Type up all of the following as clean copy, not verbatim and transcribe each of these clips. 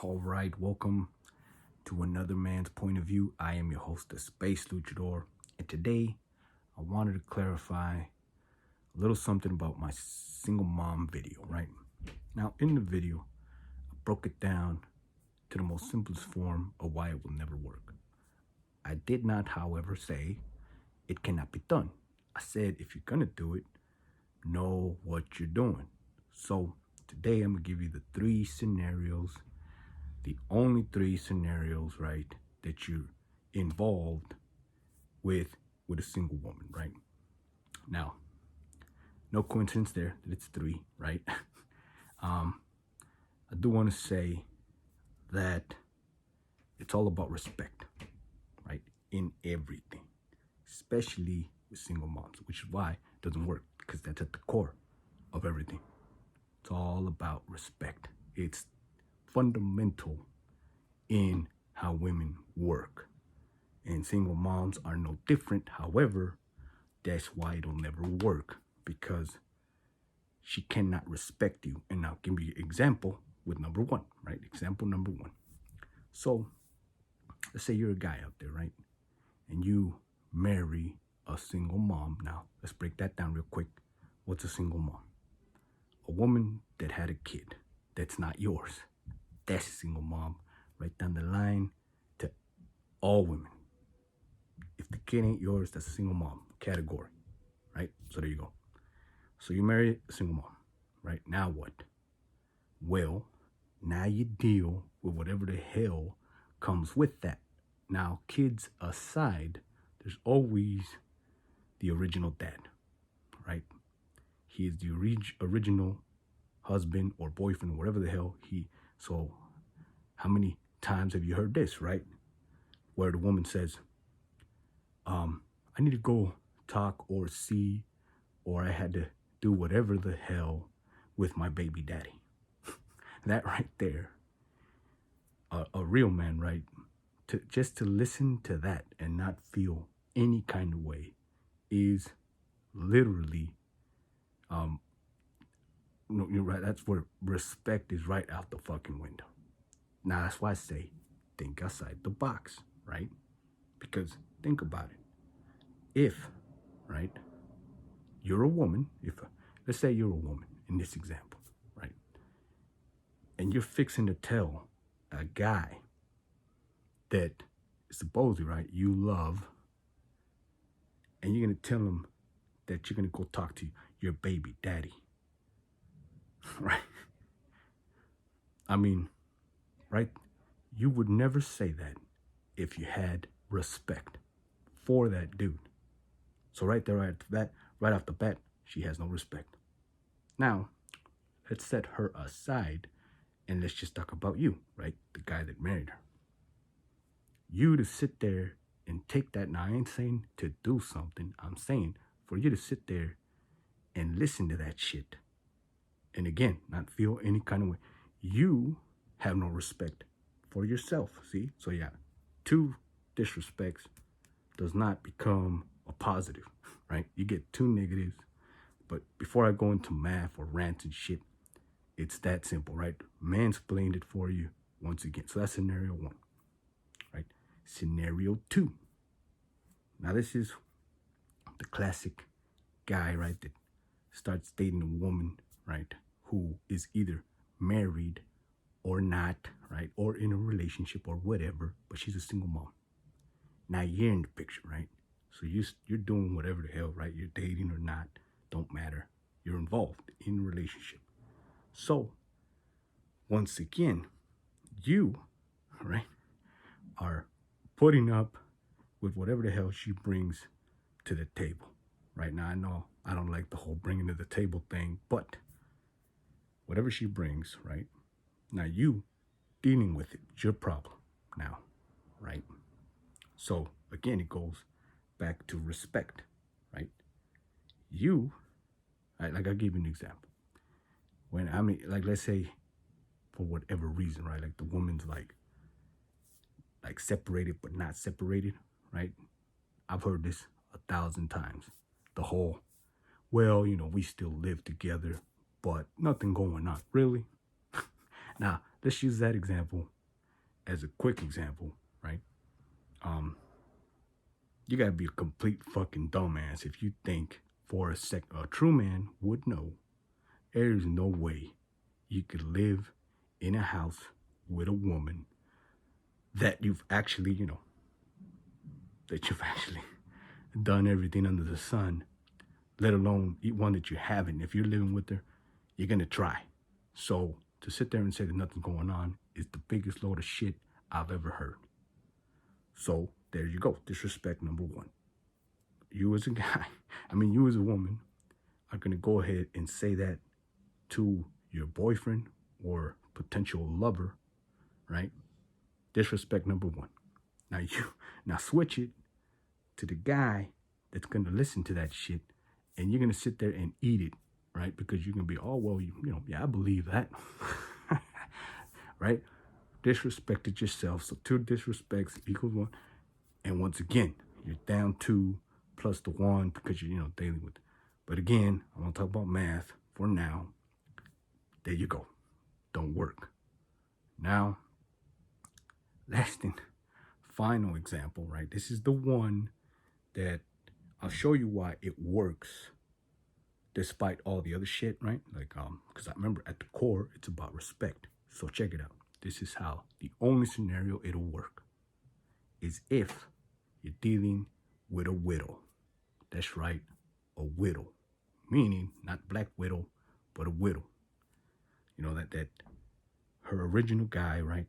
All right, welcome to another man's point of view. I am your host, the Space Luchador, and today I wanted to clarify a little something about my single mom video, right? Now, in the video, I broke it down to the most simplest form of why it will never work. I did not, however, say it cannot be done. I said if you're gonna do it, know what you're doing. So today I'm gonna give you the three scenarios, the only three scenarios, right, that you're involved with a single woman, right? Now, no coincidence there that it's three, right? I do want to say that it's all about respect, right, in everything, especially with single moms, which is why it doesn't work, because that's at the core of everything. It's all about respect. It's fundamental in how women work, and single moms are no different. However, that's why it'll never work, because she cannot respect you. And I'll give you an example with number one, right? Example number one. So let's say you're a guy out there, right, and you marry a single mom. Now let's break that down real quick. What's a single mom? A woman that had a kid that's not yours. That's a single mom. Right down the line to all women. If the kid ain't yours, that's a single mom category, right? So there you go. So you marry a single mom, right? Now what? Well, now you deal with whatever the hell comes with that. Now, kids aside, there's always the original dad, right? He is the original husband or boyfriend, or whatever the hell he. So how many times have you heard this, right? Where the woman says, I need to go talk or see, or I had to do whatever the hell with my baby daddy. That right there, a real man, right? Just to listen to that and not feel any kind of way is literally, no, you're right. That's where respect is right out the fucking window. Now, that's why I say think outside the box, right? Because think about it. If, right, you're a woman, let's say you're a woman in this example, right, and you're fixing to tell a guy that supposedly, right, you love, and you're going to tell him that you're going to go talk to your baby daddy, right? I mean, right? You would never say that if you had respect for that dude. So right there, right off the bat, she has no respect. Now, let's set her aside and let's just talk about you, right? The guy that married her. You to sit there and take that. Now, I ain't saying to do something. I'm saying for you to sit there and listen to that shit. And again, not feel any kind of way. You have no respect for yourself, see? So yeah, two disrespects does not become a positive, right? You get two negatives. But before I go into math or rants and shit, it's that simple, right? Mansplained it for you once again. So that's scenario one, right? Scenario two. Now this is the classic guy, right, that starts dating a woman, right, who is either married or not, right, or in a relationship or whatever, but she's a single mom. Now you're in the picture, right? So you're doing whatever the hell, right? You're dating or not, don't matter. You're involved in a relationship. So once again, you, right, are putting up with whatever the hell she brings to the table. Right now, I know I don't like the whole bringing to the table thing, but whatever she brings, right? Now you dealing with it, it's your problem now, right? So again, it goes back to respect, right? You, like I'll give you an example. When I mean, like let's say for whatever reason, right? Like the woman's like separated but not separated, right? I've heard this 1,000 times. The whole, well, we still live together, but nothing going on. Really? Now, let's use that example as a quick example, right? Um, you gotta be a complete fucking dumbass if you think for a sec a true man would know there's no way you could live in a house with a woman that you've actually, that you've actually done everything under the sun, let alone one that you haven't. If you're living with her, you're gonna try. So to sit there and say that nothing's going on is the biggest load of shit I've ever heard. So there you go. Disrespect number one. You as a guy, you as a woman, are gonna go ahead and say that to your boyfriend or potential lover, right? Disrespect number one. Now switch it to the guy that's gonna listen to that shit, and you're gonna sit there and eat it, right? Because you're gonna be, oh well, yeah, I believe that, right? Disrespected yourself. So two disrespects equals one, and once again, you're down two plus the one because you're dealing with. But again, I want to talk about math for now. There you go. Don't work. Now, last and final example, right? This is the one that I'll show you why it works despite all the other shit, right? Because I remember at the core, it's about respect. So check it out. This is how the only scenario it'll work is if you're dealing with a widow. That's right, a widow. Meaning not black widow, but a widow. That her original guy, right,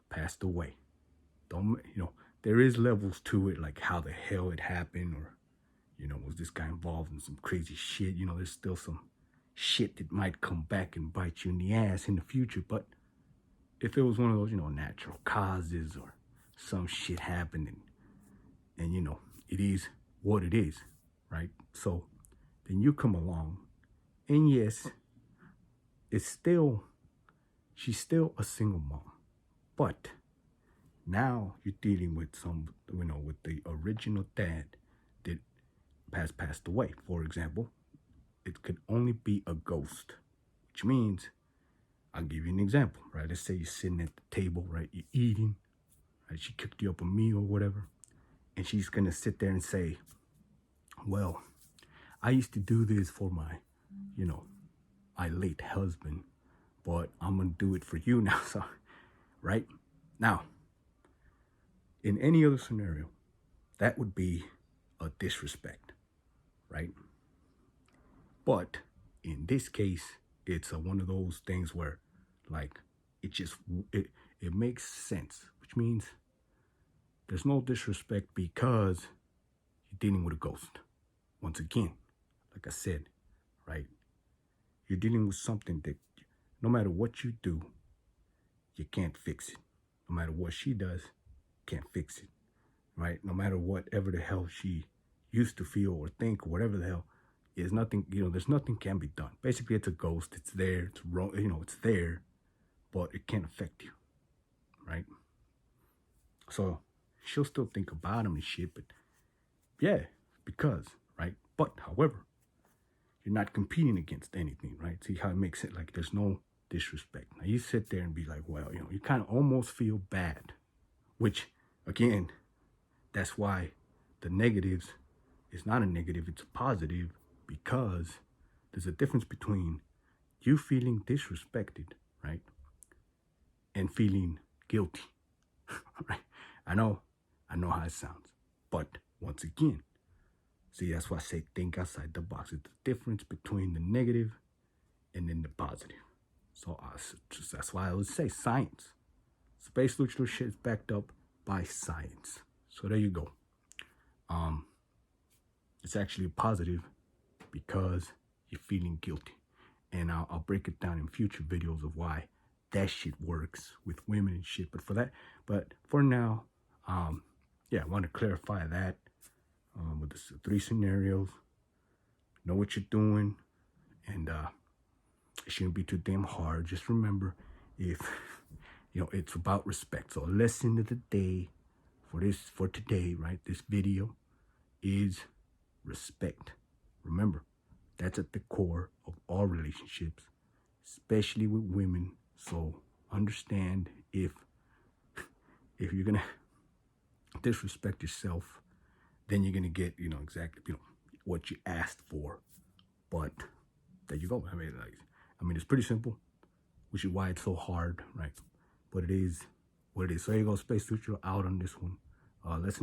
passed away. There is levels to it, like how the hell it happened, or was this guy involved in some crazy shit? There's still some shit that might come back and bite you in the ass in the future. But if it was one of those, natural causes or some shit happened, and it is what it is, right? So then you come along, and yes, she's still a single mom, but now you're dealing with with the original dad that passed away. For example, it could only be a ghost, which means, I'll give you an example, right? Let's say you're sitting at the table, right? You're eating, right? She cooked you up a meal or whatever, and she's gonna sit there and say, well, I used to do this for my late husband, but I'm gonna do it for you now. So, right? Now, in any other scenario, that would be a disrespect, right? But in this case, it's one of those things where, it makes sense, which means there's no disrespect because you're dealing with a ghost. Once again, like I said, right? You're dealing with something that no matter what you do, you can't fix it. No matter what she does, can't fix it, right? No matter whatever the hell she used to feel or think or whatever the hell, there's nothing can be done. Basically, it's a ghost. It's there. It's there, but it can't affect you, right? So she'll still think about him and shit, but yeah, because, right? But however, you're not competing against anything, right? See how it makes it like there's no disrespect. Now you sit there and be like, well, you kind of almost feel bad, which again, that's why the negatives is not a negative, it's a positive, because there's a difference between you feeling disrespected, right, and feeling guilty, right? I know how it sounds, but once again, see, that's why I say think outside the box. It's the difference between the negative and then the positive. So that's why I would say science. Space Luchador shit is backed up by science. So there you go. It's actually a positive because you're feeling guilty. And I'll break it down in future videos of why that shit works with women and shit. But for now, I want to clarify that with the 3 scenarios. Know what you're doing, and it shouldn't be too damn hard. Just remember, if it's about respect. So lesson of the day for today, right? This video is respect. Remember, that's at the core of all relationships, especially with women, So understand, if you're gonna disrespect yourself, then you're gonna get, exactly, what you asked for. But there you go. I mean, it's pretty simple, which is why it's so hard, right? But it is what it is. So here you go, Space Luchador out on this one. Let's